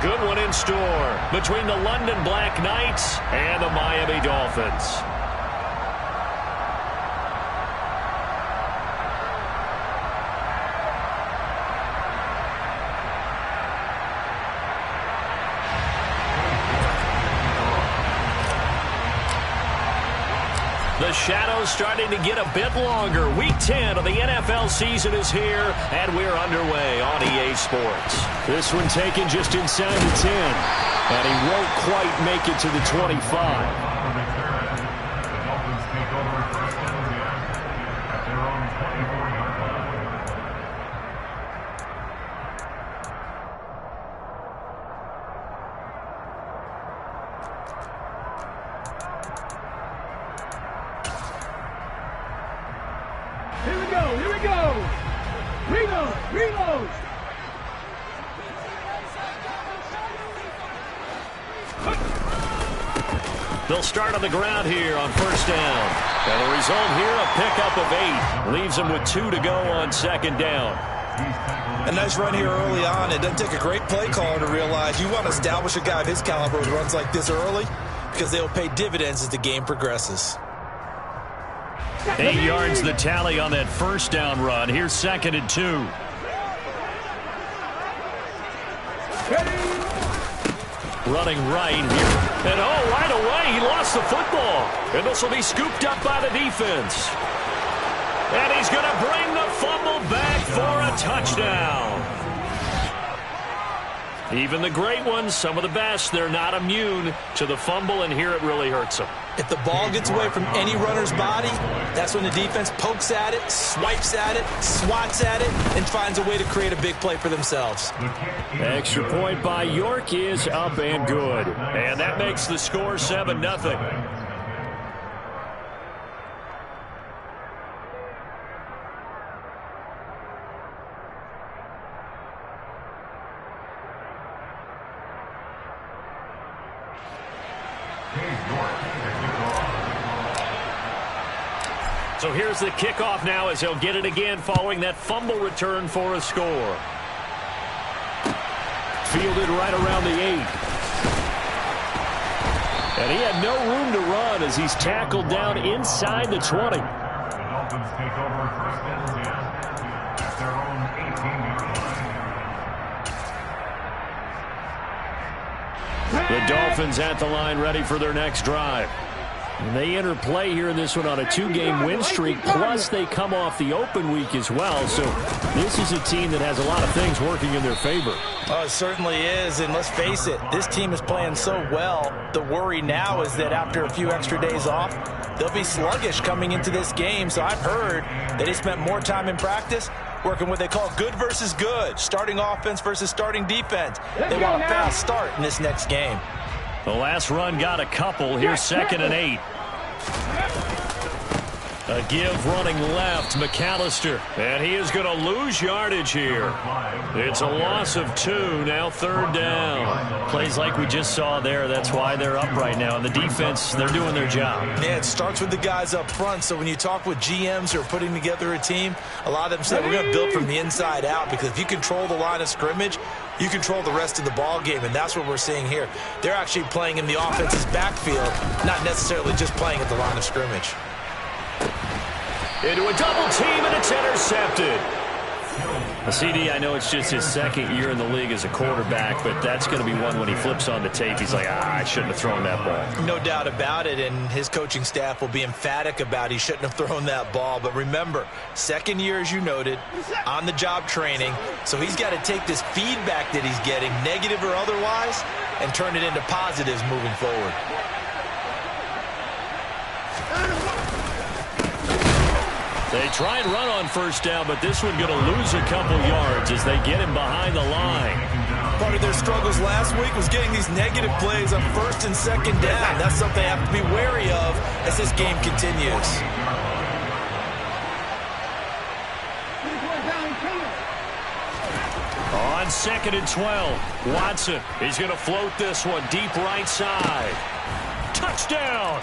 good one in store between the London Black Knights and the Miami Dolphins. The shadow's starting to get a bit longer. Week 10 of the NFL season is here, and we're underway on EA Sports. This one taken just inside the 10, and he won't quite make it to the 25. Reload! They'll start on the ground here on first down. And the result here, a pickup of 8. Leaves them with 2 to go on second down. A nice run here early on. It doesn't take a great play caller to realize you want to establish a guy of his caliber with runs like this early because they'll pay dividends as the game progresses. 8 yards the tally on that first down run. Here's 2nd and 2. Running right here. And right away, he lost the football. And this will be scooped up by the defense. And he's going to bring the fumble back for a touchdown. Even the great ones, some of the best, they're not immune to the fumble, and here it really hurts them. If the ball gets away from any runner's body, that's when the defense pokes at it, swipes at it, swats at it, and finds a way to create a big play for themselves. Extra point by York is up and good. And that makes the score 7-0. So here's the kickoff now as he'll get it again following that fumble return for a score. Fielded right around the 8. And he had no room to run as he's tackled down inside the 20. The Dolphins take over first and 10 at their own 18-yard line. The Dolphins at the line ready for their next drive. And they enter play here in this one on a 2-game win streak, plus they come off the open week as well. So this is a team that has a lot of things working in their favor. Oh, it certainly is, and let's face it, this team is playing so well. The worry now is that after a few extra days off, they'll be sluggish coming into this game. So I've heard that they spent more time in practice working what they call good versus good, starting offense versus starting defense. They want a fast start in this next game. The last run got a couple. Here's 2nd and 8. A give running left, McAllister. And he is going to lose yardage here. It's a loss of 2, now 3rd down. Plays like we just saw there. That's why they're up right now. And the defense, they're doing their job. Yeah, it starts with the guys up front. So when you talk with GMs who are putting together a team, a lot of them say we're going to build from the inside out, because if you control the line of scrimmage, you control the rest of the ball game, and that's what we're seeing here. They're actually playing in the offense's backfield, not necessarily just playing at the line of scrimmage. Into a double team, and it's intercepted. CD, I know it's just his 2nd year in the league as a quarterback, but that's going to be one when he flips on the tape. He's like, I shouldn't have thrown that ball. No doubt about it, and his coaching staff will be emphatic about he shouldn't have thrown that ball. But remember, 2nd year, as you noted, on-the-job training, so he's got to take this feedback that he's getting, negative or otherwise, and turn it into positives moving forward. They try and run on first down, but this one going to lose a couple yards as they get him behind the line. Part of their struggles last week was getting these negative plays on 1st and 2nd down. That's something they have to be wary of as this game continues. On 2nd and 12, Watson, he's going to float this one deep right side. Touchdown!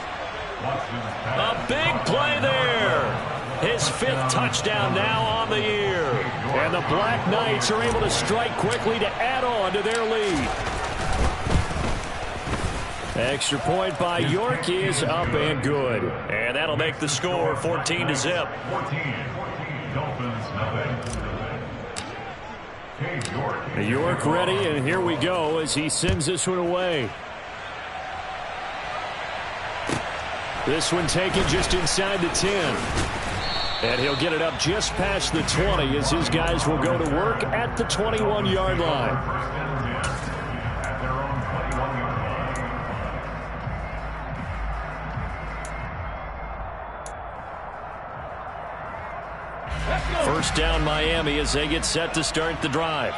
A big play there. His 5th touchdown now on the year. And the Black Knights are able to strike quickly to add on to their lead. Extra point by York is up and good. And that'll make the score 14-0. 14. Dolphins, nothing. York ready, and here we go as he sends this one away. This one taken just inside the 10. And he'll get it up just past the 20 as his guys will go to work at the 21-yard line. First down Miami as they get set to start the drive.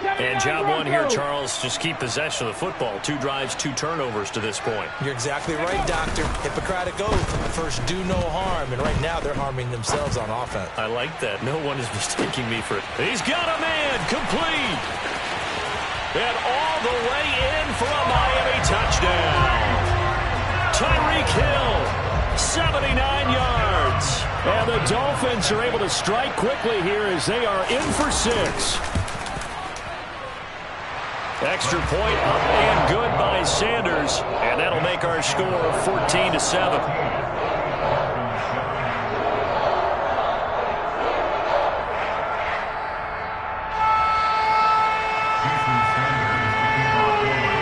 And job one here, Charles, just keep possession of the football. 2 drives, 2 turnovers to this point. You're exactly right, Doctor. Hippocratic oath. First, do no harm. And right now, they're harming themselves on offense. I like that. No one is mistaking me for it. He's got a man. Complete. And all the way in for a Miami touchdown. Tyreek Hill, 79 yards. And the Dolphins are able to strike quickly here as they are in for 6. Extra point up and good by Sanders. And that'll make our score 14-7.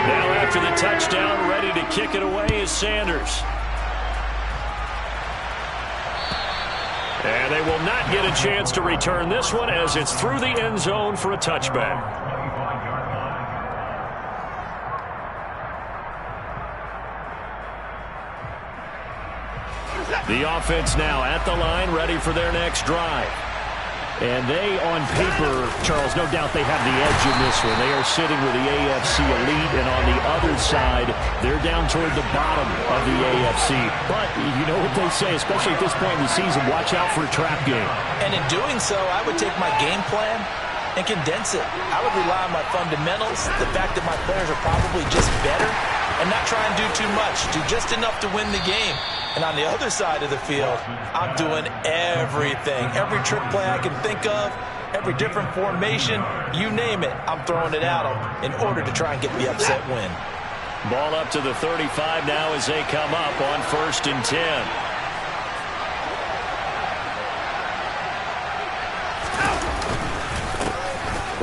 Now after the touchdown, ready to kick it away is Sanders. And they will not get a chance to return this one as it's through the end zone for a touchback. The offense now at the line, ready for their next drive. And they, on paper, Charles, no doubt they have the edge in this one. They are sitting with the AFC elite, and on the other side, they're down toward the bottom of the AFC. But you know what they say, especially at this point in the season, watch out for a trap game. And in doing so, I would take my game plan and condense it. I would rely on my fundamentals, the fact that my players are probably just better, and not try and do too much. Do just enough to win the game. And on the other side of the field, I'm doing everything. Every trick play I can think of, every different formation, you name it, I'm throwing it at them in order to try and get the upset win. Ball up to the 35 now as they come up on 1st and 10.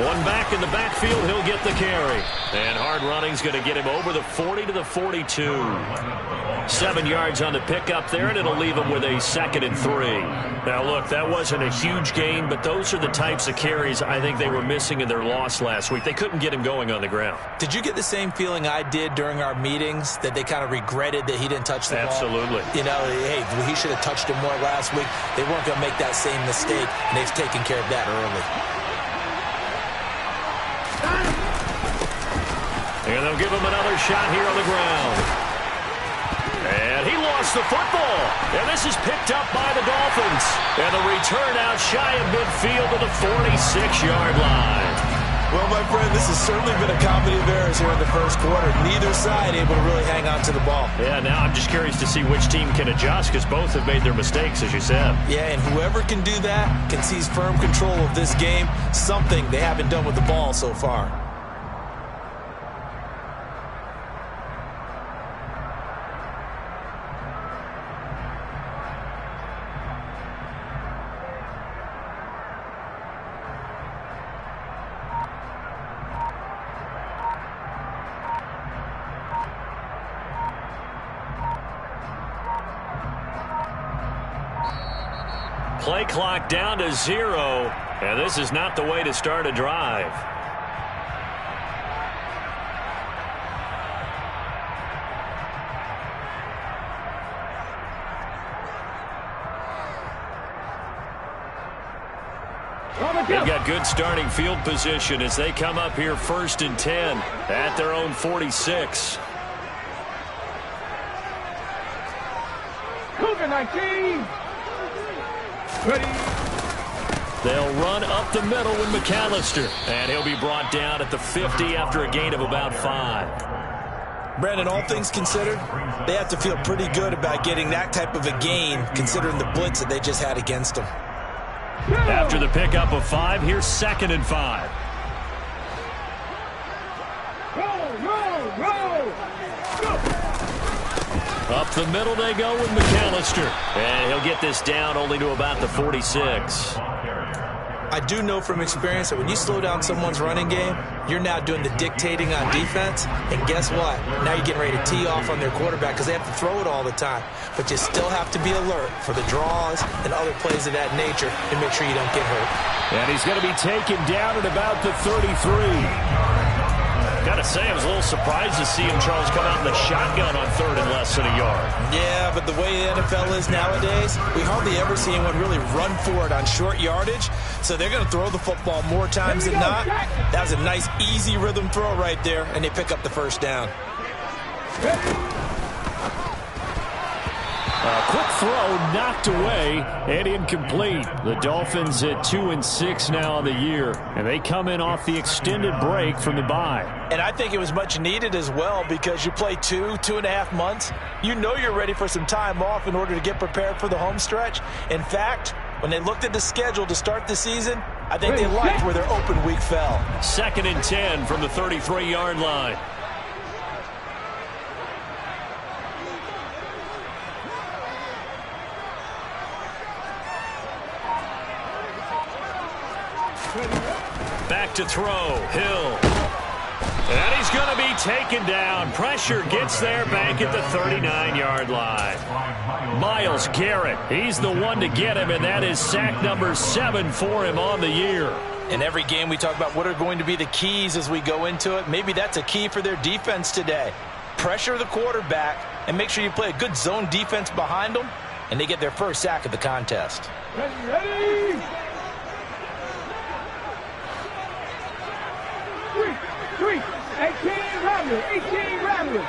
One back in the backfield, he'll get the carry. And hard running's going to get him over the 40 to the 42. 7 yards on the pickup there, and it'll leave him with a 2nd and 3. Now, look, that wasn't a huge gain, but those are the types of carries I think they were missing in their loss last week. They couldn't get him going on the ground. Did you get the same feeling I did during our meetings, that they kind of regretted that he didn't touch the ball? Absolutely. You know, hey, he should have touched him more last week. They weren't going to make that same mistake, and they've taken care of that early. And they'll give him another shot here on the ground. And he lost the football. And this is picked up by the Dolphins. And the return out shy of midfield to the 46-yard line. Well, my friend, this has certainly been a comedy of errors here in the first quarter. Neither side able to really hang on to the ball. Yeah, now I'm just curious to see which team can adjust because both have made their mistakes, as you said. Yeah, and whoever can do that can seize firm control of this game, something they haven't done with the ball so far. Play clock down to 0, and this is not the way to start a drive. They've got good starting field position as they come up here 1st and 10 at their own 46. Cougar 19. Ready. They'll run up the middle with McAllister. And he'll be brought down at the 50 after a gain of about 5. Brandon, all things considered, they have to feel pretty good about getting that type of a gain, considering the blitz that they just had against them. After the pickup of 5, here's 2nd and 5. Roll, roll, roll. Go. Up the middle they go with McAllister. And he'll get this down only to about the 46. I do know from experience that when you slow down someone's running game, you're now doing the dictating on defense. And guess what? Now you're getting ready to tee off on their quarterback because they have to throw it all the time. But you still have to be alert for the draws and other plays of that nature to make sure you don't get hurt. And he's going to be taken down at about the 33. Gotta say, I was a little surprised to see him, Charles, come out in the shotgun on third and less than a yard. Yeah, but the way the NFL is nowadays, we hardly ever see anyone really run for it on short yardage. So they're going to throw the football more times than not. That was a nice, easy rhythm throw right there, and they pick up the first down. A quick throw knocked away and incomplete. The Dolphins at 2-6 now on the year, and they come in off the extended break from the bye. And I think it was much needed as well because you play 2.5 months. You know you're ready for some time off in order to get prepared for the home stretch. In fact, when they looked at the schedule to start the season, I think they liked where their open week fell. 2nd and 10 from the 33-yard line. Back to throw, Hill. And he's going to be taken down. Pressure gets there back at the 39-yard line. Myles Garrett, he's the one to get him, and that is sack number 7 for him on the year. In every game we talk about what are going to be the keys as we go into it. Maybe that's a key for their defense today. Pressure the quarterback and make sure you play a good zone defense behind them, and they get their first sack of the contest. Ready. 3, 18 Ramblers.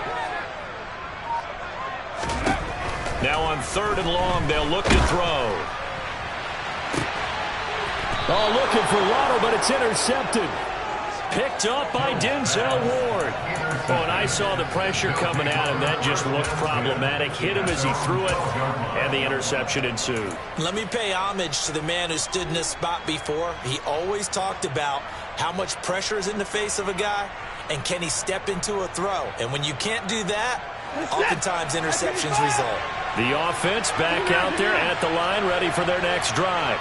Now on 3rd and long, they'll look to throw. Oh, looking for Waddle, but it's intercepted. Picked up by Denzel Ward. Oh, and I saw the pressure coming at him. That just looked problematic. Hit him as he threw it, and the interception ensued. Let me pay homage to the man who stood in this spot before. He always talked about how much pressure is in the face of a guy, and can he step into a throw? And when you can't do that, oftentimes interceptions result. The offense back out there at the line, ready for their next drive.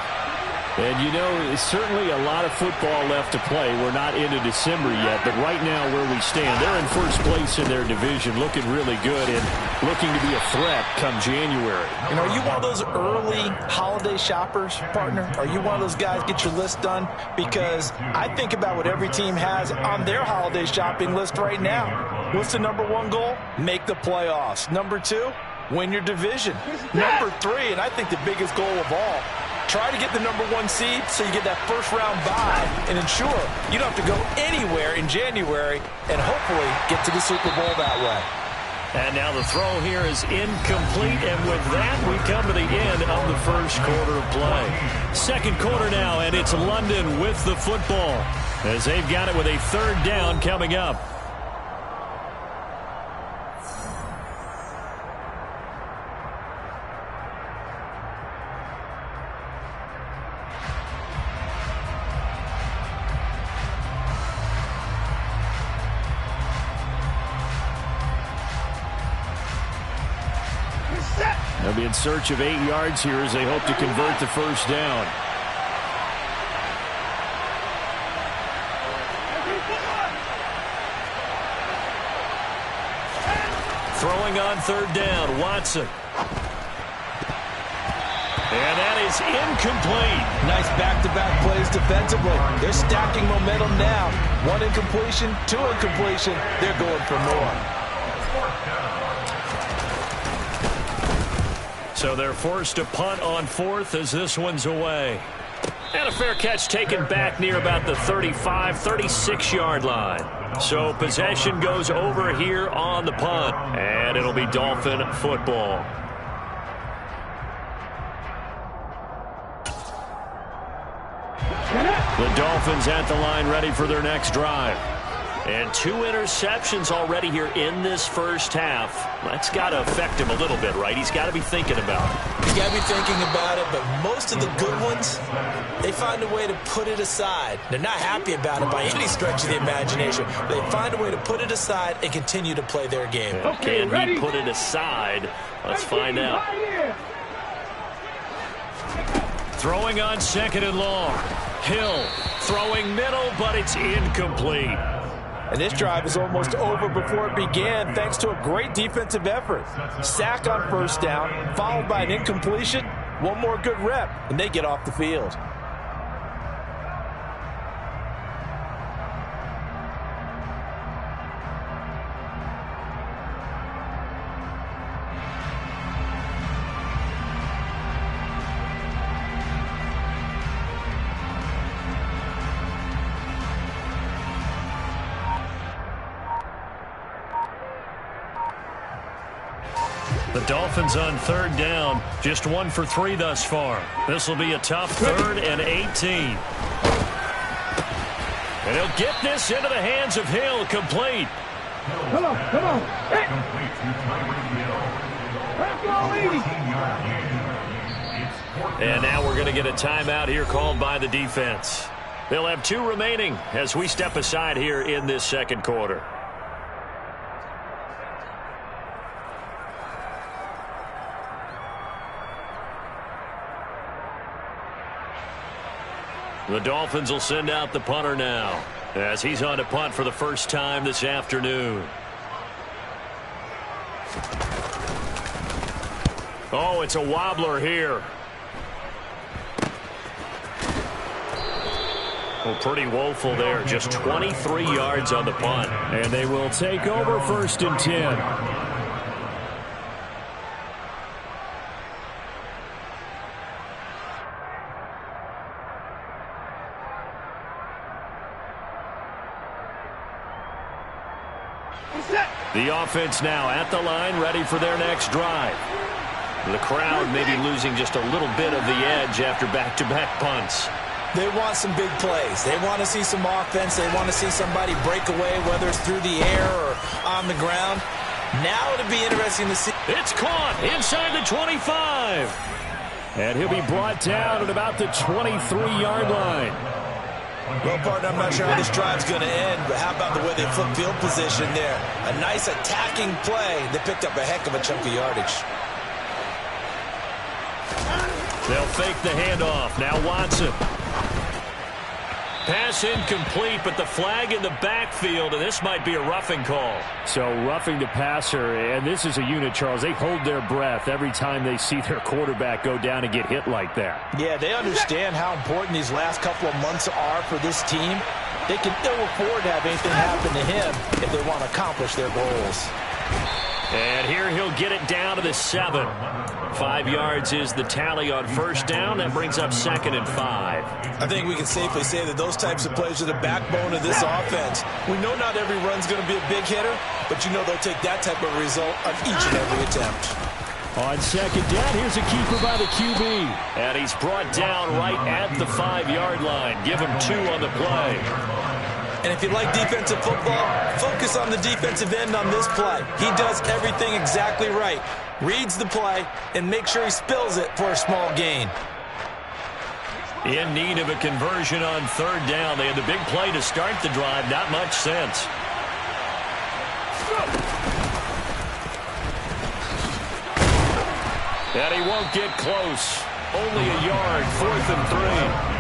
And, you know, certainly a lot of football left to play. We're not into December yet, but right now where we stand, they're in first place in their division, looking really good and looking to be a threat come January. And are you one of those early holiday shoppers, partner? Are you one of those guys get your list done? Because I think about what every team has on their holiday shopping list right now. What's the number 1 goal? Make the playoffs. Number 2, win your division. Number 3, and I think the biggest goal of all, try to get the number 1 seed so you get that first-round bye and ensure you don't have to go anywhere in January and hopefully get to the Super Bowl that way. And now the throw here is incomplete, and with that, we come to the end of the first quarter of play. Second quarter now, and it's London with the football as they've got it with a 3rd down coming up. They'll be in search of 8 yards here as they hope to convert the first down. Throwing on 3rd down, Watson. And that is incomplete. Nice back-to-back plays defensively. They're stacking momentum now. 1 incompletion, 2 incompletion. They're going for more. So they're forced to punt on 4th as this one's away. And a fair catch taken back near about the 35, 36-yard line. So possession goes over here on the punt, and it'll be Dolphin football. The Dolphins at the line ready for their next drive. And 2 interceptions already here in this first half. That's got to affect him a little bit, right? He's got to be thinking about it. He's got to be thinking about it, but most of the good ones, they find a way to put it aside. They're not happy about it by any stretch of the imagination. They find a way to put it aside and continue to play their game. Okay, can he put it aside? Let's find out. Throwing on 2nd and long. Hill throwing middle, but it's incomplete. And this drive is almost over before it began thanks to a great defensive effort. Sack on 1st down, followed by an incompletion. One more good rep, and they get off the field. The Dolphins on 3rd down, just 1 for 3 thus far. This will be a tough 3rd and 18. And he'll get this into the hands of Hill, complete. Come on. Hey. Let's go, lady. And now we're going to get a timeout here called by the defense. They'll have 2 remaining as we step aside here in this 2nd quarter. The Dolphins will send out the punter now as he's on to punt for the first time this afternoon. Oh, it's a wobbler here. Well, pretty woeful there. Just 23 yards on the punt. And they will take over 1st and 10. The offense now at the line, ready for their next drive. The crowd maybe losing just a little bit of the edge after back-to-back punts. They want some big plays. They want to see some offense. They want to see somebody break away, whether it's through the air or on the ground. Now it'll be interesting to see. It's caught inside the 25. And he'll be brought down at about the 23-yard line. Well, partner, I'm not sure how this drive's going to end, but how about the way they flip field position there? A nice attacking play. They picked up a heck of a chunk of yardage. They'll fake the handoff. Now Watson. Pass incomplete, but the flag in the backfield, and this might be a roughing call. So roughing the passer, and this is a unit, Charles. They hold their breath every time they see their quarterback go down and get hit like that. Yeah, they understand how important these last couple of months are for this team. They can ill afford to have anything happen to him if they want to accomplish their goals. And here he'll get it down to the 7. 5 yards is the tally on 1st down. That brings up 2nd and 5. I think we can safely say that those types of plays are the backbone of this offense. We know not every run's going to be a big hitter, but you know they'll take that type of result on each and every attempt. On 2nd down, here's a keeper by the QB. And he's brought down right at the 5-yard line. Give him 2 on the play. And if you like defensive football, focus on the defensive end on this play. He does everything exactly right. Reads the play and makes sure he spills it for a small gain. In need of a conversion on 3rd down. They had the big play to start the drive. Not much sense. And he won't get close. Only a yard, 4th and 3.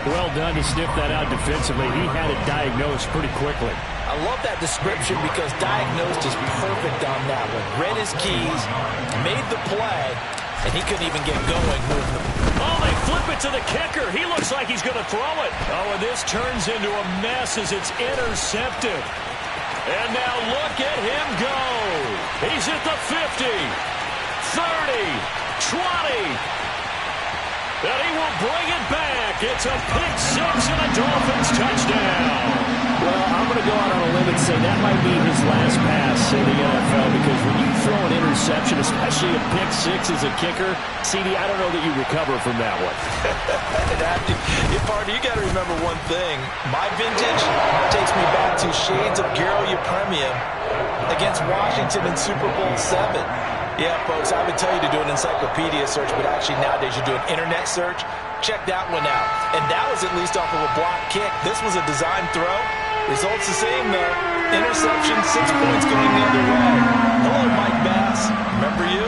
Well done to sniff that out defensively. He had it diagnosed pretty quickly. I love that description because diagnosed is perfect on that one. Read his keys, made the play, and he couldn't even get going. Oh, they flip it to the kicker. He looks like he's going to throw it. Oh, and this turns into a mess as it's intercepted. And now look at him go. He's at the 50, 30, 20. And he will bring it back. It's a pick six and a Dolphins touchdown. Well, I'm going to go out on a limb and say that might be his last pass in the NFL, because when you throw an interception, especially a pick six as a kicker, CD, I don't know that you recover from that one. Partner, you got to remember one thing. My vintage takes me back to shades of Garo Yepremian against Washington in Super Bowl VII. Yeah, folks, I would tell you to do an encyclopedia search, but actually nowadays you do an internet search. Check that one out. And that was at least off of a block kick. This was a design throw. Results the same, though. Interception, 6 points going the other way. Hello, Mike Bass. Remember you?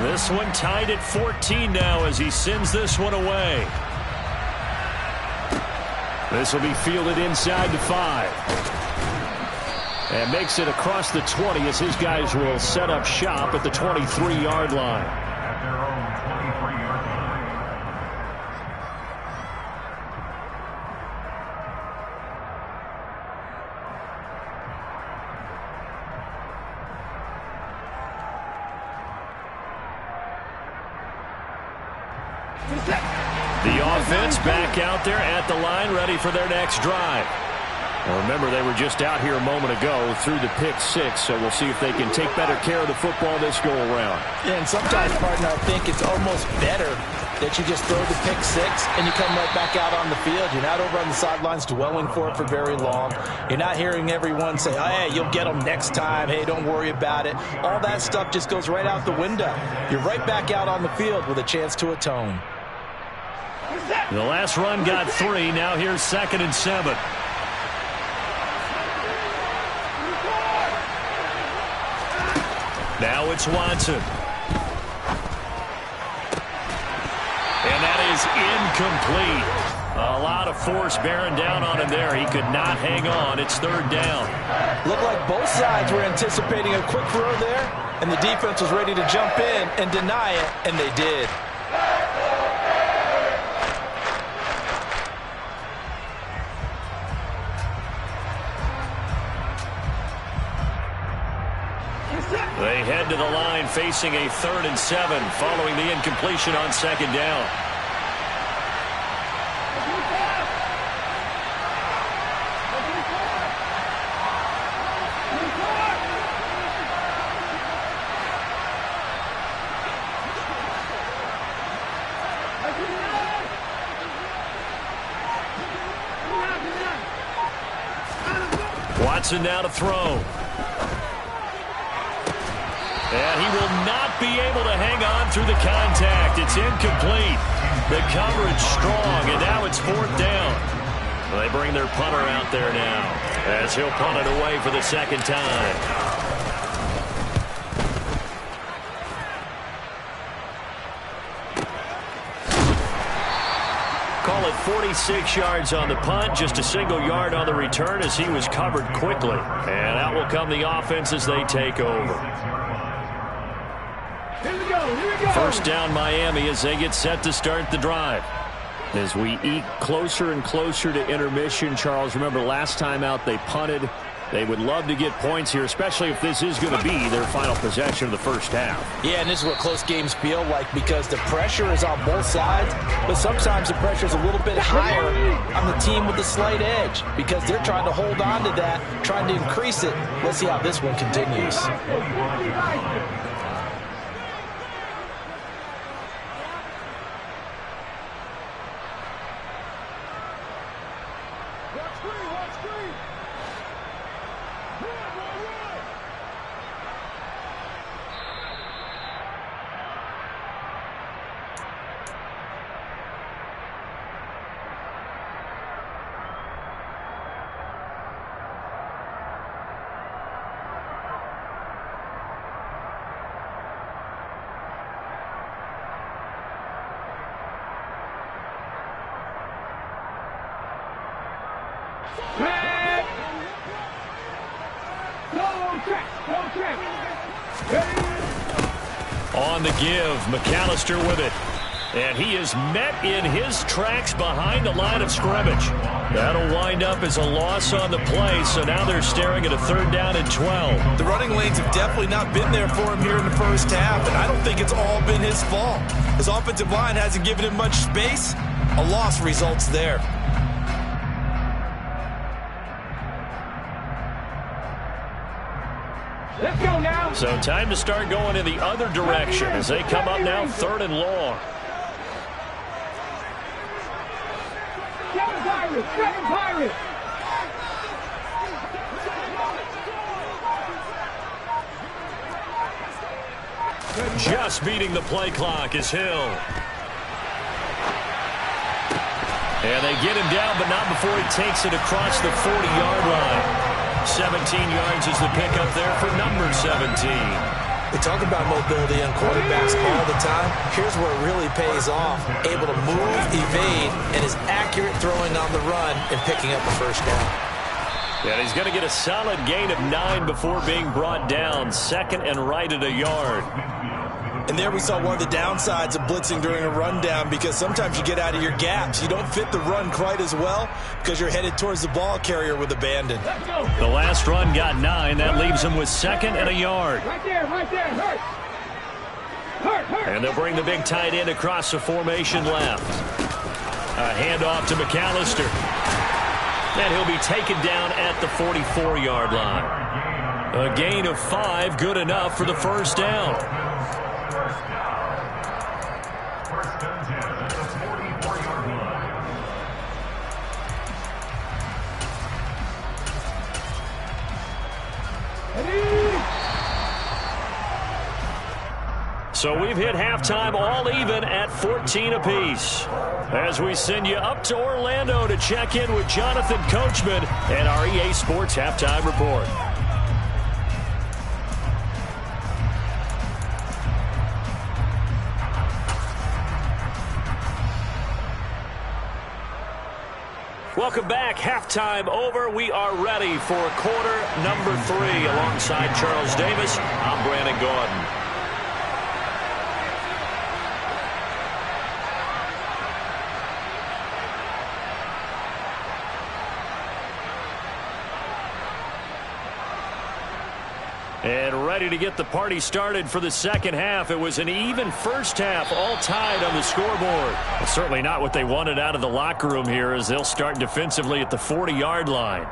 This one tied at 14 now as he sends this one away. This will be fielded inside the 5. And makes it across the 20 as his guys will set up shop at the 23-yard line. At their own 23-yard line. The offense back out there at the line, ready for their next drive. Well, remember, they were just out here a moment ago through the pick six, so we'll see if they can take better care of the football this go-around. Yeah, and sometimes, partner, I think it's almost better that you just throw the pick six and you come right back out on the field. You're not over on the sidelines dwelling for it for very long. You're not hearing everyone say, oh, hey, you'll get them next time. Hey, don't worry about it. All that stuff just goes right out the window. You're right back out on the field with a chance to atone. The last run got 3. Now here's 2nd and 7. Now it's Watson. And that is incomplete. A lot of force bearing down on him there. He could not hang on. It's 3rd down. Looked like both sides were anticipating a quick throw there, and the defense was ready to jump in and deny it, and they did. They head to the line facing a 3rd and 7 following the incompletion on 2nd down. Watson now to throw. And he will not be able to hang on through the contact. It's incomplete. The coverage strong, and now it's 4th down. Well, they bring their punter out there now as he'll punt it away for the 2nd time. Call it 46 yards on the punt, just a single yard on the return as he was covered quickly. And out will come the offense as they take over. Here we go. 1st down Miami as they get set to start the drive. As we eke closer and closer to intermission, Charles, remember last time out they punted. They would love to get points here, especially if this is going to be their final possession of the 1st half. Yeah, and this is what close games feel like because the pressure is on both sides, but sometimes the pressure is a little bit higher on the team with the slight edge because they're trying to hold on to that, trying to increase it. Let's see how this one continues. On the give, McAllister with it. And he is met in his tracks behind the line of scrimmage. That'll wind up as a loss on the play, so now they're staring at a 3rd down and 12. The running lanes have definitely not been there for him here in the first half, and I don't think it's all been his fault. His offensive line hasn't given him much space. A loss results there. Let's go now. So time to start going in the other direction as they come up now 3rd and long. Second Pirate. Just beating the play clock is Hill. And they get him down, but not before he takes it across the 40-yard line. 17 yards is the pickup there for number 17. We talk about mobility on quarterbacks all the time. Here's where it really pays off. Able to move, evade, and is accurate throwing on the run and picking up a first down. And he's going to get a solid gain of 9 before being brought down. 2nd and right at a yard. And there we saw one of the downsides of blitzing during a rundown, because sometimes you get out of your gaps. You don't fit the run quite as well because you're headed towards the ball carrier with abandon. The last run got 9. That leaves him with 2nd and a yard. Right there, hurt. Hurt. And they'll bring the big tight end across the formation left. A handoff to McAllister. And he'll be taken down at the 44-yard line. A gain of 5, good enough for the first down. So we've hit halftime all even at 14 apiece. As we send you up to Orlando to check in with Jonathan Coachman and our EA Sports Halftime Report. Welcome back. Halftime over. We are ready for quarter number 3. Alongside Charles Davis, I'm Brandon Gaudin. And ready to get the party started for the second half. It was an even first half, all tied on the scoreboard. Well, certainly not what they wanted out of the locker room here, as they'll start defensively at the 40-yard line.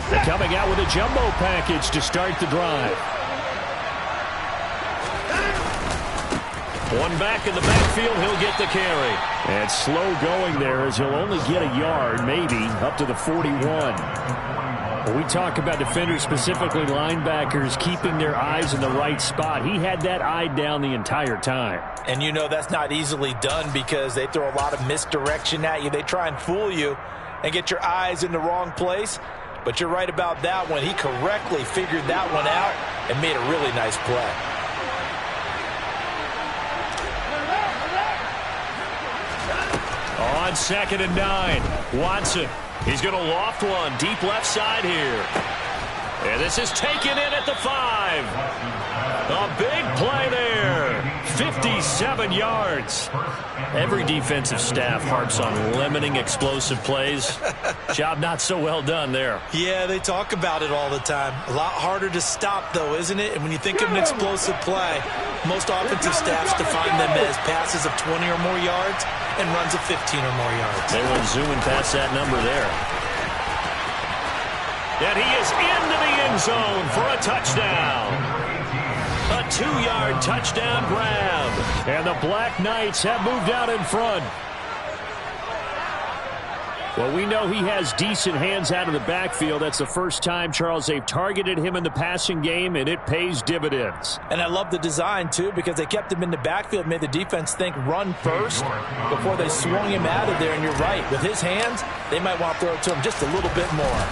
They're coming out with a jumbo package to start the drive. One back in the backfield, he'll get the carry. And slow going there, as he'll only get a yard, maybe, up to the 41. When we talk about defenders, specifically linebackers, keeping their eyes in the right spot, he had that eye down the entire time. And you know that's not easily done, because they throw a lot of misdirection at you. They try and fool you and get your eyes in the wrong place. But you're right about that one. He correctly figured that one out and made a really nice play. On 2nd and 9, Watson. He's going to loft one deep left side here. And this is taken in at the 5. A big play there. 57 yards. Every defensive staff harps on limiting explosive plays. Job not so well done there. Yeah, they talk about it all the time. A lot harder to stop, though, isn't it? And when you think of an explosive play, most offensive staffs define them as passes of 20 or more yards and runs of 15 or more yards. They went zooming past that number there. And he is into the end zone for a touchdown. A 2-yard touchdown grab. And the Black Knights have moved out in front. Well, we know he has decent hands out of the backfield. That's the first time, Charles, they've targeted him in the passing game, and it pays dividends. And I love the design, too, because they kept him in the backfield, made the defense think run first before they swung him out of there. And you're right, with his hands, they might want to throw it to him just a little bit more.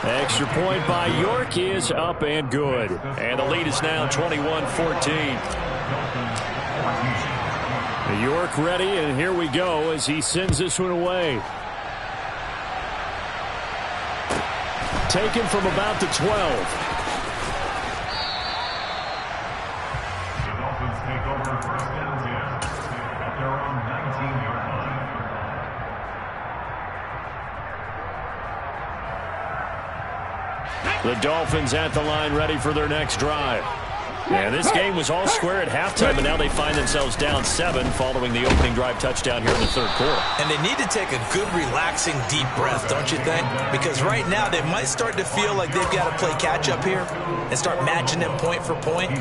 Extra point by York is up and good. And the lead is now 21-14. York ready, and here we go as he sends this one away. Taken from about the 12. The Dolphins take over first and 10 at their own 19-yard line. The Dolphins at the line ready for their next drive. And this game was all square at halftime, and now they find themselves down 7 following the opening drive touchdown here in the third quarter. And they need to take a good, relaxing, deep breath, don't you think? Because right now they might start to feel like they've got to play catch-up here and start matching them point for point.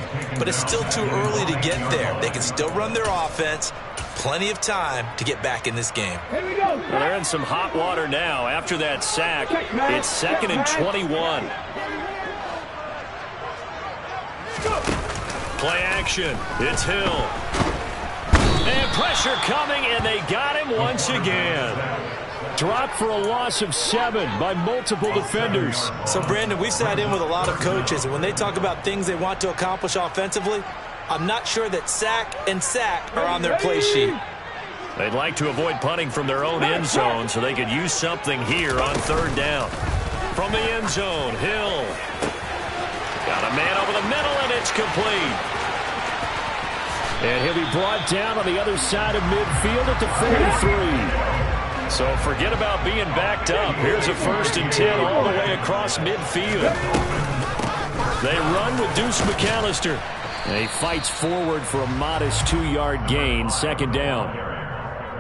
But it's still too early to get there. They can still run their offense. Plenty of time to get back in this game. Here we go. Well, they're in some hot water now. After that sack, it's 2nd and 21. Play action. It's Hill. And pressure coming, and they got him once again. Dropped for a loss of 7 by multiple defenders. So, Brandon, we sat in with a lot of coaches, and when they talk about things they want to accomplish offensively, I'm not sure that sack and sack are on their play sheet. They'd like to avoid punting from their own end zone so they could use something here on 3rd down. From the end zone, Hill. Got a man over the middle, and it's complete. And he'll be brought down on the other side of midfield at the 43. So forget about being backed up. Here's a 1st and 10 all the way across midfield. They run with Deuce McAllister. And he fights forward for a modest 2-yard gain, 2nd down.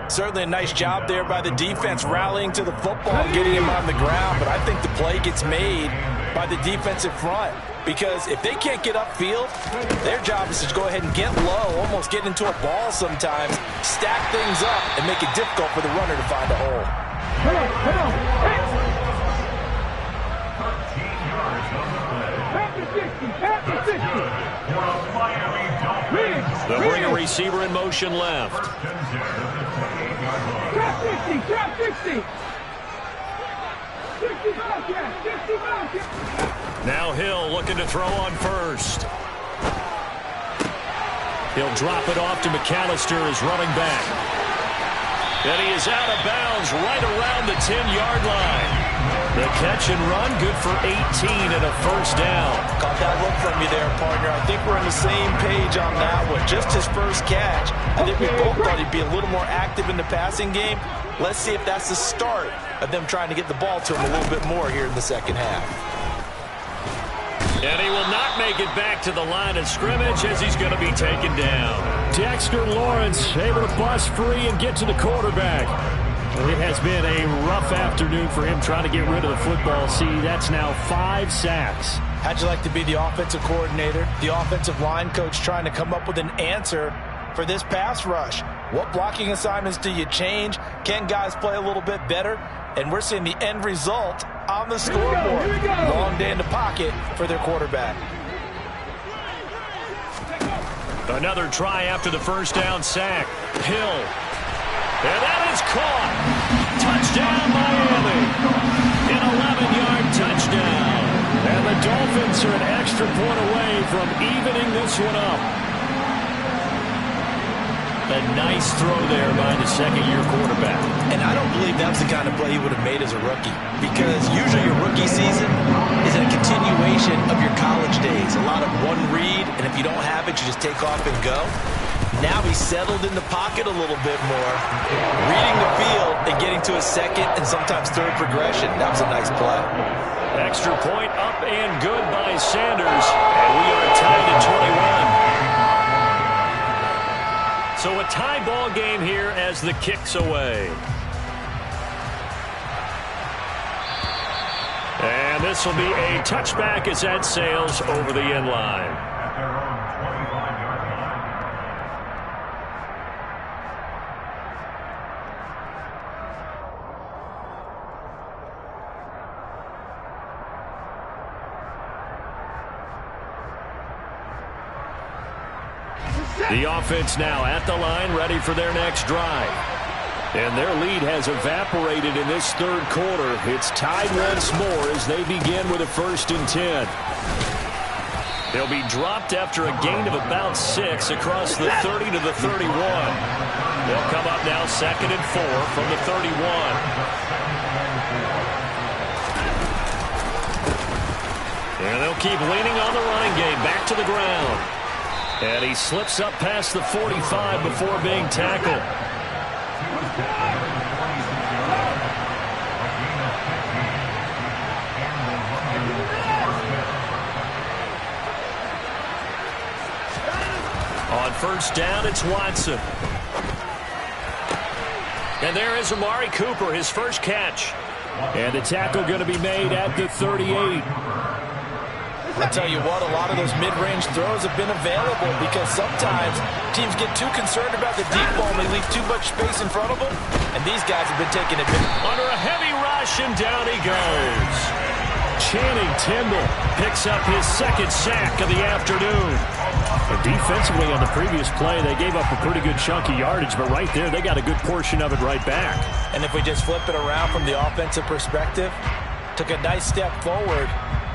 Certainly a nice job there by the defense rallying to the football and getting him on the ground. But I think the play gets made by the defensive front. Because if they can't get upfield, their job is to go ahead and get low, almost get into a ball sometimes, stack things up, and make it difficult for the runner to find a hole. Come on, come on. Half the 60, half the 60. They'll bring a receiver in motion left. Trap 60, trap 60. 60 Bobcat, 60 Bobcat. Now Hill looking to throw on 1st. He'll drop it off to McAllister as running back. And he is out of bounds right around the 10-yard line. The catch and run, good for 18 and a 1st down. Caught that look from you there, partner. I think we're on the same page on that one. Just his first catch. I think we both thought he'd be a little more active in the passing game. Let's see if that's the start of them trying to get the ball to him a little bit more here in the second half. And he will not make it back to the line of scrimmage as he's going to be taken down. Dexter Lawrence able to bust free and get to the quarterback. It has been a rough afternoon for him trying to get rid of the football. See, that's now 5 sacks. How'd you like to be the offensive coordinator, the offensive line coach trying to come up with an answer for this pass rush? What blocking assignments do you change? Can guys play a little bit better? And we're seeing the end result on the scoreboard. Long day in the pocket for their quarterback. Another try after the 1st down sack. Hill. And that is caught. Touchdown, Miami. An 11-yard touchdown. And the Dolphins are an extra point away from evening this one up. A nice throw there by the 2nd-year quarterback. And I don't believe that's the kind of play he would have made as a rookie. Because usually your rookie season is a continuation of your college days. A lot of one read, and if you don't have it, you just take off and go. Now he's settled in the pocket a little bit more, reading the field and getting to a 2nd and sometimes 3rd progression. That was a nice play. Extra point up and good by Sanders. And we are tied at 21. So a tie ball game here as the kick's away. And this will be a touchback as that sails over the end line. At their own 25-yard line. The offense now at the line, ready for their next drive. And their lead has evaporated in this third quarter. It's tied once more as they begin with a 1st and 10. They'll be dropped after a gain of about 6 across the 30 to the 31. They'll come up now 2nd and 4 from the 31. And they'll keep leaning on the running game back to the ground. And he slips up past the 45 before being tackled. On 1st down, it's Watson. And there is Amari Cooper, his first catch. And the tackle going to be made at the 38. I'll tell you what, a lot of those mid-range throws have been available because sometimes teams get too concerned about the deep ball and they leave too much space in front of them. And these guys have been taking it under a heavy rush, and down he goes. Channing Tindall picks up his 2nd sack of the afternoon. And defensively on the previous play, they gave up a pretty good chunk of yardage, but right there, they got a good portion of it right back. And if we just flip it around from the offensive perspective, took a nice step forward,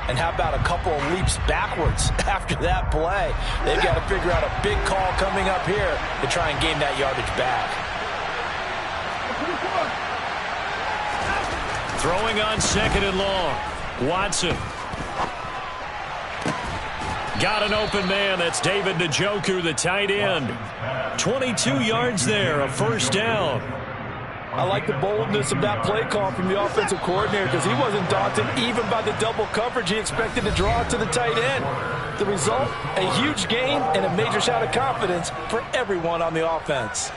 and how about a couple of leaps backwards after that play? They've got to figure out a big call coming up here to try and gain that yardage back. Throwing on 2nd and long. Watson. Got an open man. That's David Njoku, the tight end. 22 yards there, a 1st down. I like the boldness of that play call from the offensive coordinator because he wasn't daunted even by the double coverage he expected to draw to the tight end. The result, a huge gain and a major shot of confidence for everyone on the offense.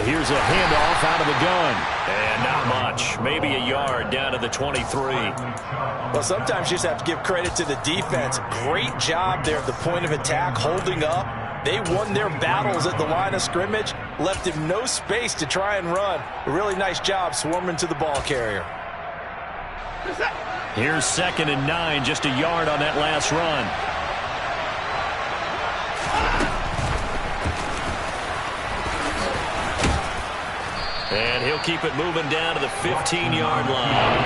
Here's a handoff out of the gun. And not much. Maybe a yard down to the 23. Well, sometimes you just have to give credit to the defense. Great job there at the point of attack, holding up. They won their battles at the line of scrimmage, left him no space to try and run. A really nice job swarming to the ball carrier. Here's 2nd and 9, just a yard on that last run. And he'll keep it moving down to the 15-yard line.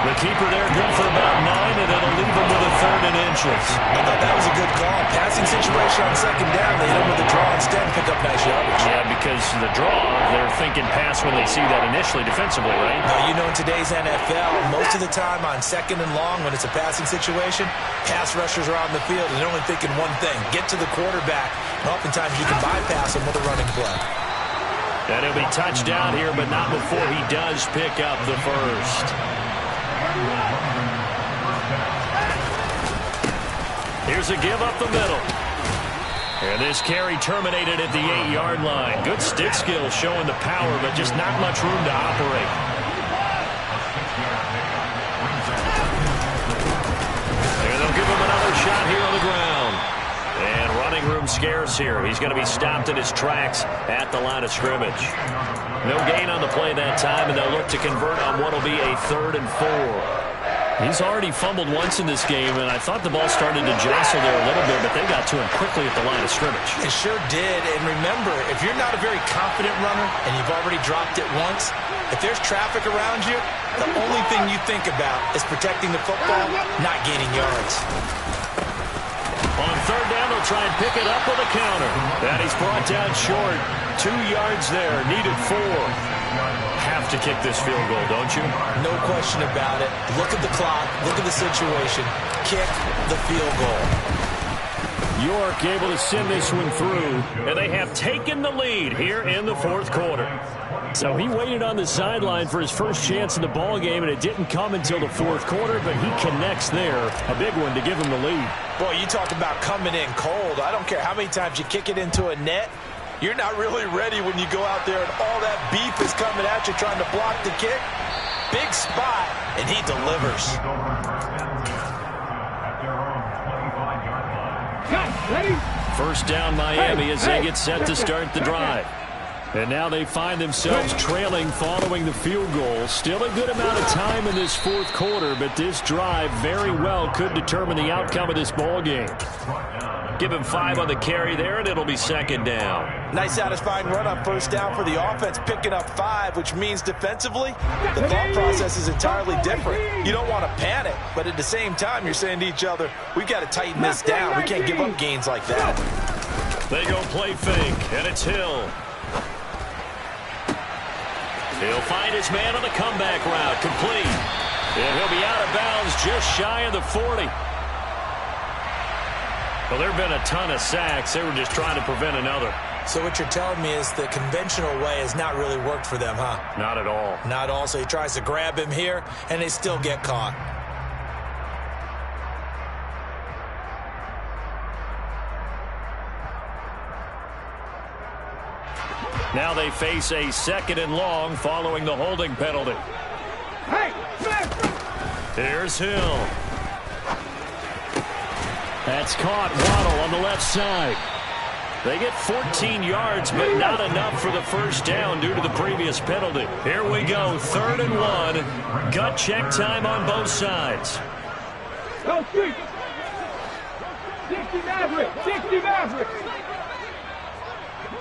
The keeper there good for about 9, and it'll leave him with a 3rd and inches. I thought that was a good call. Passing situation on 2nd down. They hit him with a draw instead and pick up nice yardage. Yeah, because the draw, they're thinking pass when they see that initially defensively, right? Now, you know, in today's NFL, most of the time on 2nd and long, when it's a passing situation, pass rushers are out in the field, and they're only thinking one thing, get to the quarterback. And oftentimes you can bypass him with a running play. And he'll be touched down here, but not before he does pick up the 1st. Here's a give up the middle. And this carry terminated at the 8-yard line. Good stick skills showing the power, but just not much room to operate. And they'll give him another shot here on the ground. And running room scarce here. He's going to be stopped in his tracks at the line of scrimmage. No gain on the play that time, and they'll look to convert on what will be a 3rd and 4. He's already fumbled once in this game, and I thought the ball started to jostle there a little bit, but they got to him quickly at the line of scrimmage. It sure did, and remember, if you're not a very confident runner and you've already dropped it once, if there's traffic around you, the only thing you think about is protecting the football, not gaining yards. On 3rd down, they'll try and pick it up with a counter. And he's brought down short. 2 yards there, needed 4. Have to kick this field goal, don't you? No question about it. Look at the clock. Look at the situation. Kick the field goal. York able to send this one through, and they have taken the lead here in the 4th quarter. So he waited on the sideline for his first chance in the ball game, and it didn't come until the 4th quarter, but he connects there. A big one to give him the lead. Boy, you talk about coming in cold. I don't care how many times you kick it into a net. You're not really ready when you go out there and all that beef is coming at you trying to block the kick. Big spot, and he delivers. Cut, ready? First down Miami as they get set to start the drive. And now they find themselves trailing following the field goal. Still a good amount of time in this fourth quarter, but this drive very well could determine the outcome of this ball game. Give him 5 on the carry there, and it'll be second down. Nice satisfying run on first down for the offense, picking up 5, which means defensively, the thought process is entirely different. You don't want to panic, but at the same time, you're saying to each other, we've got to tighten this down. We can't give up gains like that. They go play fake, and it's Hill. He'll find his man on the comeback route, complete. And he'll be out of bounds just shy of the 40. Well, there have been a ton of sacks. They were just trying to prevent another. So what you're telling me is the conventional way has not really worked for them, huh? Not at all. Not all. So he tries to grab him here, and they still get caught. Now they face a 2nd and long following the holding penalty. Hey, Here's Hill. That's caught. Waddle on the left side. They get 14 yards, but not enough for the first down due to the previous penalty. Here we go, 3rd and 1. Gut check time on both sides. Go street. 60 Maverick. 60 Maverick.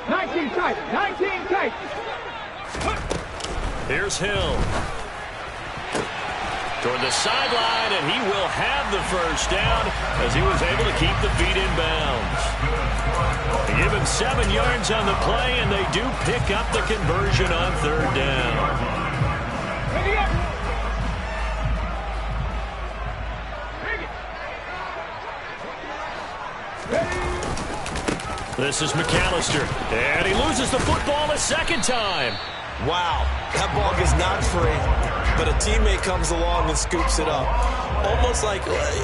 19 tight. 19 tight. Here's Hill. Toward the sideline, and he will have the first down as he was able to keep the feet in bounds. They give him 7 yards on the play, and they do pick up the conversion on 3rd down. This is McAllister, and he loses the football a 2nd time. Wow, that ball gets knocked free, but a teammate comes along and scoops it up.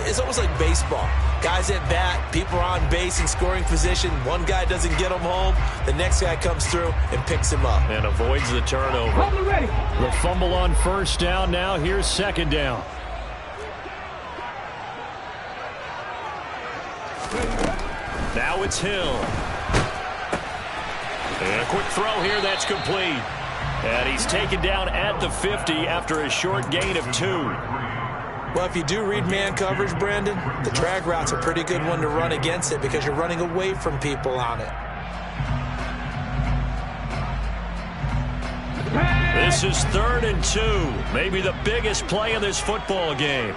It's almost like baseball. Guys at bat, people are on base in scoring position. One guy doesn't get him home. The next guy comes through and picks him up. And avoids the turnover. The fumble on first down. Now here's 2nd down. Now it's Hill. And a quick throw here that's complete. And he's taken down at the 50 after a short gain of 2. Well, if you do read man coverage, Brandon, the drag route's a pretty good one to run against it because you're running away from people on it. This is 3rd and 2. Maybe the biggest play of this football game.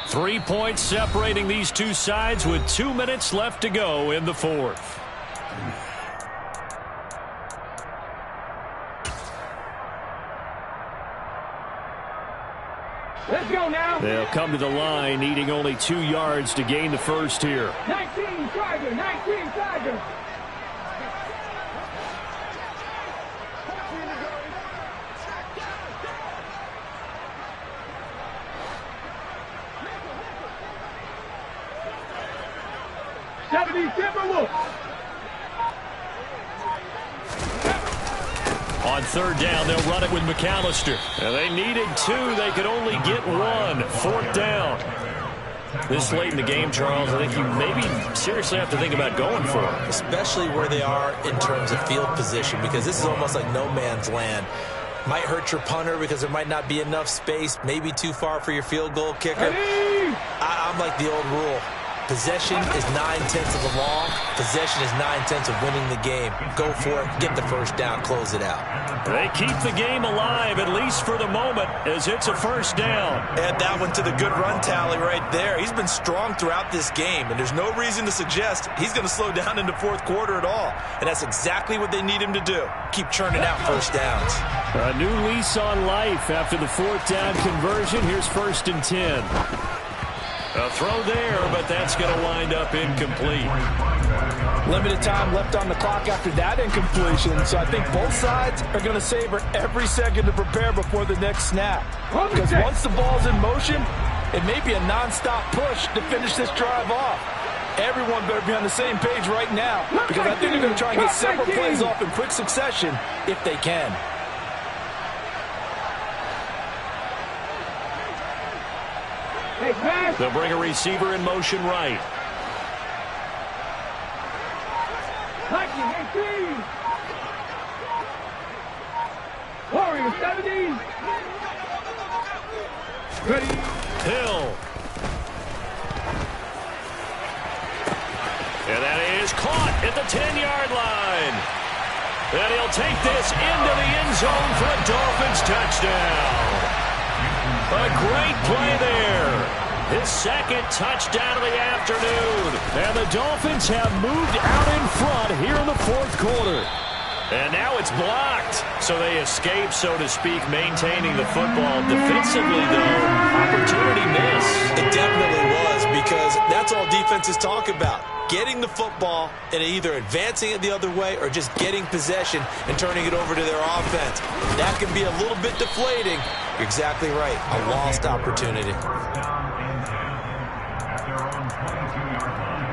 3 points separating these two sides with 2 minutes left to go in the 4th. Let's go now. They'll come to the line, needing only 2 yards to gain the first here. 19 Tiger, 19 Tiger. On 3rd down, they'll run it with McAllister. And they needed 2. They could only get 1. 4th down. This late in the game, Charles, I think you maybe seriously have to think about going for it. Especially where they are in terms of field position, because this is almost like no man's land. Might hurt your punter because there might not be enough space, maybe too far for your field goal kicker. I'm like the old rule. Possession is 9/10 of the law. Possession is 9/10 of winning the game. Go for it. Get the first down. Close it out. They keep the game alive, at least for the moment, as it's a first down. Add that one to the good run tally right there. He's been strong throughout this game, and there's no reason to suggest he's going to slow down in the 4th quarter at all. And that's exactly what they need him to do. Keep churning out first downs. A new lease on life after the 4th down conversion. Here's 1st and 10. A throw there, but that's going to wind up incomplete. Limited time left on the clock after that incompletion, so I think both sides are going to savor every second to prepare before the next snap. Because once the ball's in motion, it may be a nonstop push to finish this drive off. Everyone better be on the same page right now, because I think they're going to try and get several plays off in quick succession if they can. They'll bring a receiver in motion right. 18. Warriors 70. Ready. Hill. And that is caught at the 10-yard line. And he'll take this into the end zone for a Dolphins touchdown. A great play there. His second touchdown of the afternoon. And the Dolphins have moved out in front here in the fourth quarter. And now it's blocked. So they escape, so to speak, maintaining the football. Defensively, though, opportunity missed. It definitely was, because that's all defenses talk about. Getting the football and either advancing it the other way or just getting possession and turning it over to their offense. That can be a little bit deflating. You're exactly right. A lost opportunity. At their own 22-yard line.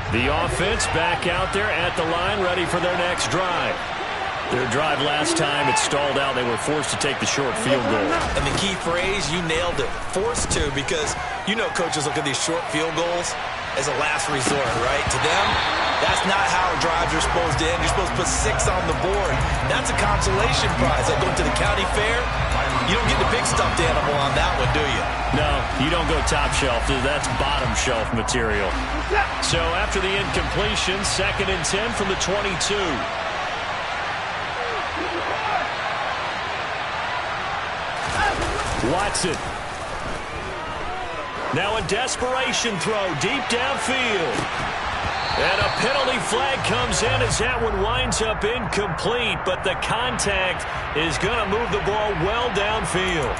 The offense back out there at the line, ready for their next drive. Their drive last time, it stalled out. They were forced to take the short field goal. And the key phrase, you nailed it. Forced to, because you know coaches look at these short field goals as a last resort, right? To them, that's not how drives are supposed to end. You're supposed to put 6 on the board. That's a consolation prize. Like going to the county fair, you don't get the big stuffed animal on that one, do you? No, you don't go top shelf. That's bottom shelf material. So after the incompletion, 2nd and 10 from the 22. Watson. Now a desperation throw deep downfield. And a penalty flag comes in as that one winds up incomplete, but the contact is going to move the ball well downfield.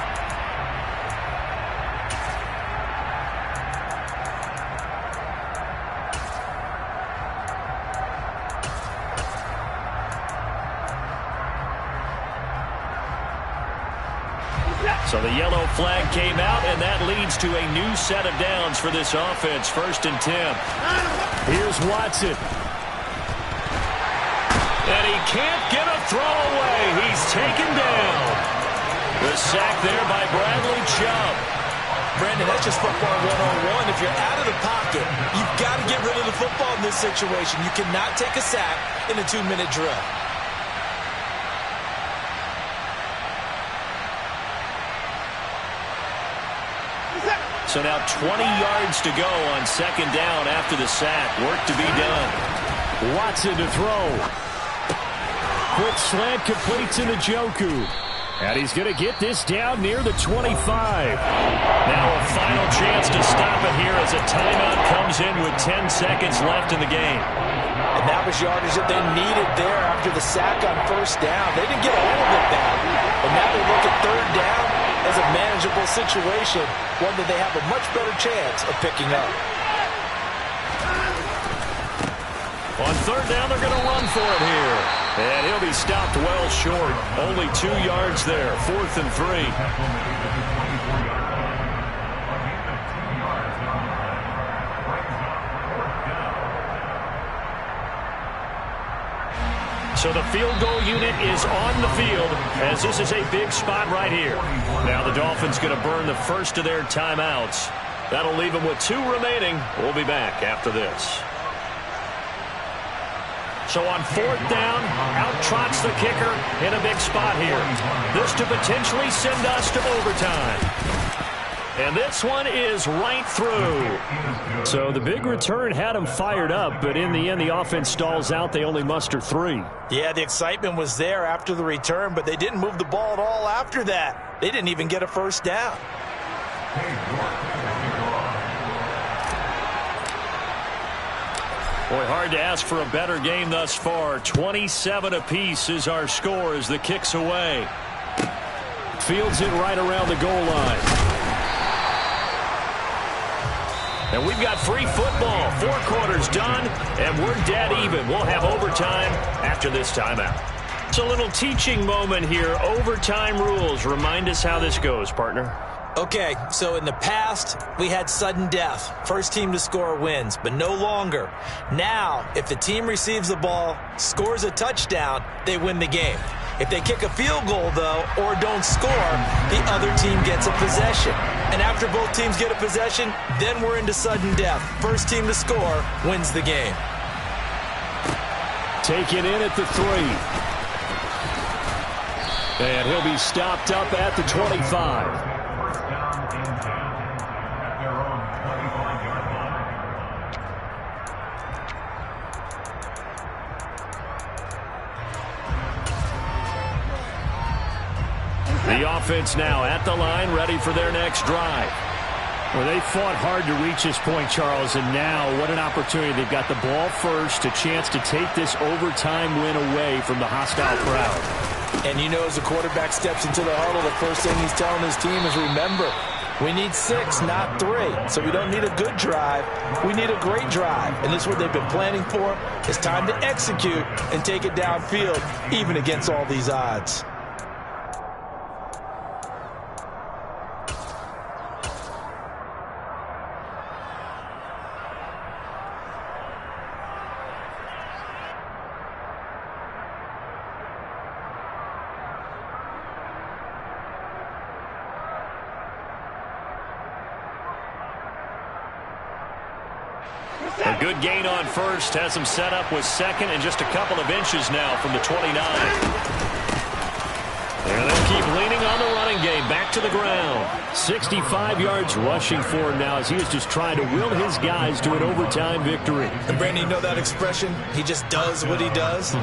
So the yellow flag came out, and that leads to a new set of downs for this offense. 1st and 10. Here's Watson. And he can't get a throw away. He's taken down. The sack there by Bradley Chubb. Brandon, that's just football 101. If you're out of the pocket, you've got to get rid of the football in this situation. You cannot take a sack in a 2-minute drill. So now 20 yards to go on 2nd down after the sack. Work to be done. Watson to throw. Quick slant completes into Njoku. And he's going to get this down near the 25. Now a final chance to stop it here as a timeout comes in with 10 seconds left in the game. And that was yardage that they needed there after the sack on 1st down. They didn't get all of it back. And now they look at 3rd down as a manageable situation, one that they have a much better chance of picking up. On 3rd down, they're going to run for it here. And he'll be stopped well short. Only 2 yards there. 4th and 3. So the field goal unit is on the field as this is a big spot right here. Now the Dolphins going to burn the first of their timeouts. That'll leave them with 2 remaining. We'll be back after this. So on 4th down, out trots the kicker in a big spot here. This to potentially send us to overtime. And this one is right through. So the big return had them fired up, but in the end, the offense stalls out. They only muster 3. Yeah, the excitement was there after the return, but they didn't move the ball at all after that. They didn't even get a 1st down. Boy, hard to ask for a better game thus far. 27 apiece is our score as the kick's away. Fields it right around the goal line. And we've got free football. 4 quarters done, and we're dead even. We'll have overtime after this timeout. It's a little teaching moment here. Overtime rules. Remind us how this goes, partner. Okay, so in the past, we had sudden death. First team to score wins, but no longer. Now, if the team receives the ball, scores a touchdown, they win the game. If they kick a field goal, though, or don't score, the other team gets a possession. And after both teams get a possession, then we're into sudden death. First team to score wins the game. Taken in at the 3. And he'll be stopped up at the 25. The offense now at the line, ready for their next drive. Well, they fought hard to reach this point, Charles, and now what an opportunity. They've got the ball first, a chance to take this overtime win away from the hostile crowd. And you know, as the quarterback steps into the huddle, the first thing he's telling his team is, remember, we need 6, not 3. So we don't need a good drive. We need a great drive. And this is what they've been planning for. It's time to execute and take it downfield, even against all these odds. A good gain on first, has him set up with second and just a couple of inches now from the 29. And they'll keep leaning on the running game, back to the ground. 65 yards rushing for him now as he is just trying to will his guys to an overtime victory. And Brandon, you know that expression? He just does what he does?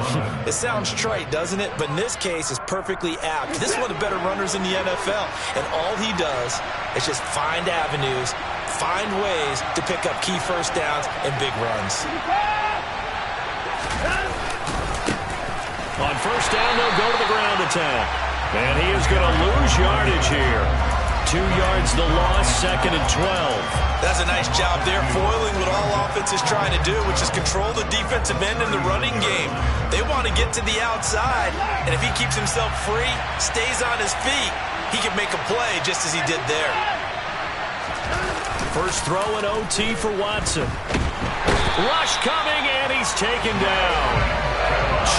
It sounds trite, doesn't it? But in this case, it's perfectly apt. This is one of the better runners in the NFL. And all he does is just find avenues, find ways to pick up key first downs and big runs. On first down, they'll go to the ground attack. And he is going to lose yardage here. 2 yards the loss, 2nd and 12. That's a nice job there, foiling what all offense is trying to do, which is control the defensive end in the running game. They want to get to the outside, and if he keeps himself free, stays on his feet, he can make a play just as he did there. First throw in OT for Watson. Rush coming, and he's taken down.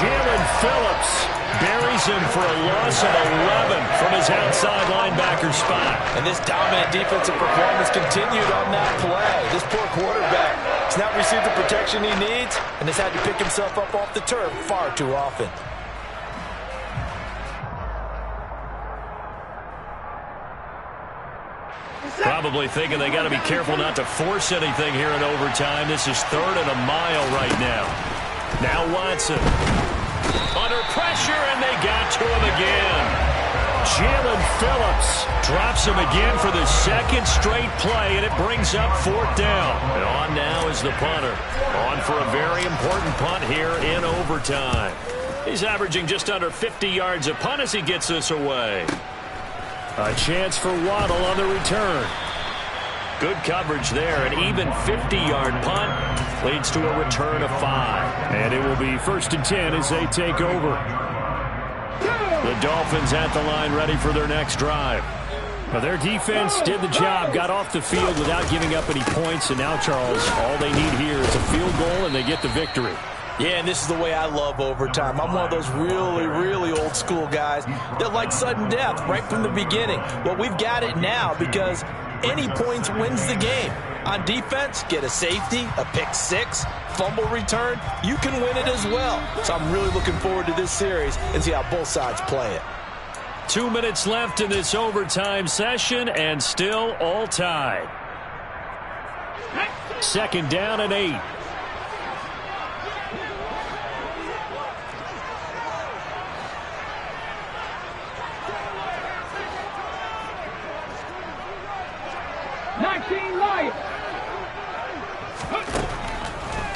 Jalen Phillips buries him for a loss of 11 from his outside linebacker spot. And this dominant defensive performance continued on that play. This poor quarterback has not received the protection he needs and has had to pick himself up off the turf far too often. Probably thinking they got to be careful not to force anything here in overtime. This is 3rd and a mile right now. Now Watson under pressure, and they got to him again. Jalen Phillips drops him again for the 2nd straight play, and it brings up 4th down. And on now is the punter. On for a very important punt here in overtime. He's averaging just under 50 yards a punt as he gets this away. A chance for Waddle on the return. Good coverage there. An even 50-yard punt leads to a return of 5. And it will be 1st and 10 as they take over. The Dolphins at the line, ready for their next drive. Now, their defense did the job, got off the field without giving up any points. And now, Charles, all they need here is a field goal, and they get the victory. Yeah, and this is the way I love overtime. I'm one of those really, really old school guys that like sudden death right from the beginning. Well, we've got it now because any points wins the game. On defense, get a safety, a pick 6, fumble return, you can win it as well. So I'm really looking forward to this series and see how both sides play it. 2 minutes left in this overtime session, and still all tied. 2nd down and 8.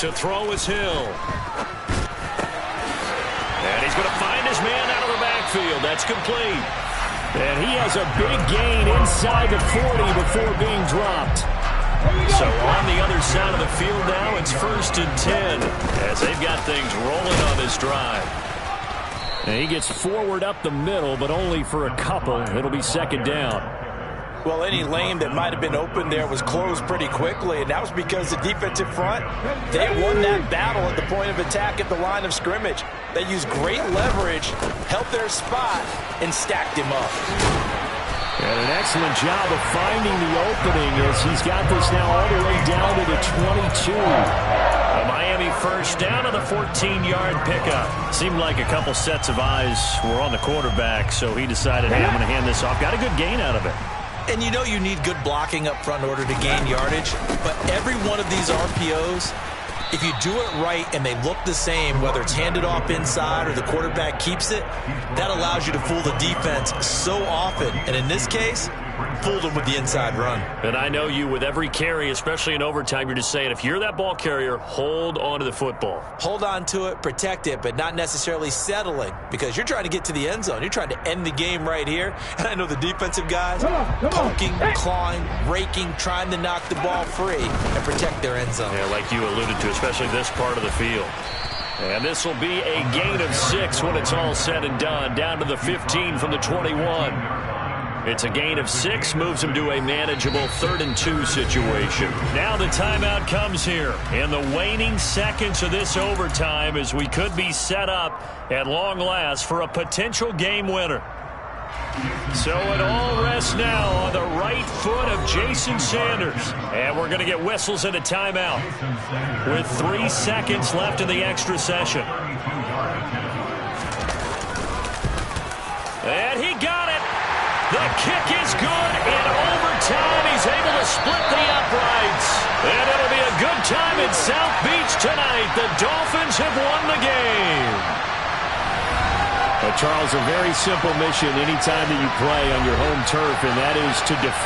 To throw is Hill. And he's going to find his man out of the backfield. That's complete. And he has a big gain inside the 40 before being dropped. So on the other side of the field now, it's 1st and 10 as they've got things rolling on this drive. And he gets forward up the middle, but only for a couple. It'll be 2nd down. Well, any lane that might have been open there was closed pretty quickly, and that was because the defensive front, they won that battle at the point of attack at the line of scrimmage. They used great leverage, held their spot, and stacked him up. And an excellent job of finding the opening as he's got this now all the way down to the 22. A Miami first down on the 14-yard pickup. Seemed like a couple sets of eyes were on the quarterback, so he decided, hey, I'm going to hand this off. Got a good gain out of it. And you know you need good blocking up front in order to gain yardage, but every one of these RPOs, if you do it right and they look the same, whether it's handed off inside or the quarterback keeps it, that allows you to fool the defense so often. And in this case, fooled them with the inside run. And I know you, with every carry, especially in overtime, you're just saying, if you're that ball carrier, hold on to the football. Hold on to it, protect it, but not necessarily settling, because you're trying to get to the end zone. You're trying to end the game right here. And I know the defensive guys poking, clawing, raking, trying to knock the ball free and protect their end zone. Yeah, like you alluded to, especially this part of the field. And this will be a gain of 6 when it's all said and done, down to the 15 from the 21. It's a gain of 6, moves him to a manageable 3rd and 2 situation. Now the timeout comes here in the waning seconds of this overtime as we could be set up at long last for a potential game winner. So it all rests now on the right foot of Jason Sanders. And we're going to get whistles and a timeout with 3 seconds left in the extra session. And he got it. The kick is good. In overtime, he's able to split the uprights. And it'll be a good time in South Beach tonight. The Dolphins have won the game. Charles, a very simple mission anytime that you play on your home turf, and that is to defend.